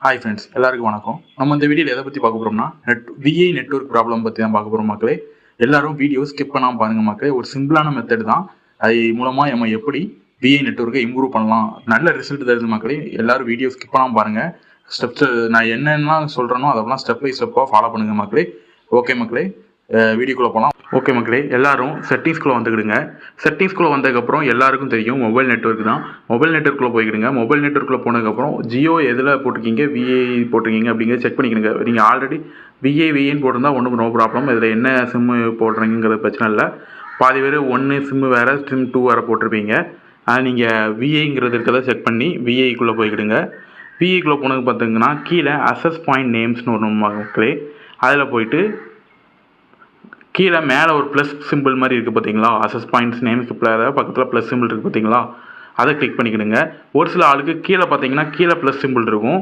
Hi friends, எல்லாருக்கும் வணக்கம். நம்ம இந்த வீடியோவில் எதை பற்றி பார்க்க போகிறோம்னா விஐ நெட்வொர்க் ப்ராப்ளம் பற்றி தான் பார்க்க போகிறோம் மக்களே. எல்லாரும் வீடியோ ஸ்கிப் பண்ணாமல் பாருங்க மக்களே. ஒரு சிம்பிளான மெத்தட் தான். அது மூலமாக நம்ம எப்படி விஐ நெட்வொர்க்கை இம்ப்ரூவ் பண்ணலாம், நல்ல ரிசல்ட் தருது மக்களே. எல்லாரும் வீடியோ ஸ்கிப் பண்ணாமல் பாருங்க. ஸ்டெப்ஸ் நான் என்னென்னலாம் சொல்கிறேனோ அதெல்லாம் ஸ்டெப் பை ஸ்டெப்பாக ஃபாலோ பண்ணுங்க மக்களே. ஓகே மக்களே, வீடியோக்குள்ளே போகலாம். ஓகே மக்களே, எல்லாரும் செட்டிங்ஸ்குள்ளே வந்துக்கிடுங்க. செட்டிங்ஸ்குள்ளே வந்ததுக்கப்புறம் எல்லாருக்கும் தெரியும் மொபைல் நெட்வொர்க் தான். மொபைல் நெட்வொர்க்குள்ளே போய்க்கிடுங்க. மொபைல் நெட்வொர்க்குள்ளே போனதுக்கப்புறம் ஜியோ எதில் போட்டிருக்கீங்க, விஐ போட்டிருக்கீங்க அப்படிங்கிறத செக் பண்ணிக்கிடுங்க. நீங்கள் ஆல்ரெடி விஐன்னு போட்டிருந்தா ஒன்றும் நோ ப்ராப்ளம். இதில் என்ன சிம்மு போடுறீங்கிறது பிரச்சனை இல்லை. பாதி பேர் ஒன்று சிம்மு வேறு, சிம் 2 வேறு போட்டிருப்பீங்க. நீங்கள் விஐங்கிறது இருக்கிறத செக் பண்ணி விஐக்குள்ளே போய்க்கிடுங்க. விஐக்குள்ளே போனது பார்த்தீங்கன்னா கீழே அசஸ் பாயிண்ட் நேம்ஸ்னு ஒன்று மக்களே. அதில் போயிட்டு கீழே மேலே ஒரு ப்ளஸ் சிம்பிள் மாதிரி இருக்குது பார்த்தீங்களா, அசஸ் பாயிண்ட்ஸ் நேம்ஸ்க்கு பக்கத்தில் ப்ளஸ் சிம்பிள் இருக்குது பார்த்தீங்களா, அதை கிளிக் பண்ணிக்கிடுங்க. ஒரு சில ஆளுக்கு கீழே பார்த்தீங்கன்னா கீழே ப்ளஸ் சிம்பிள் இருக்கும்,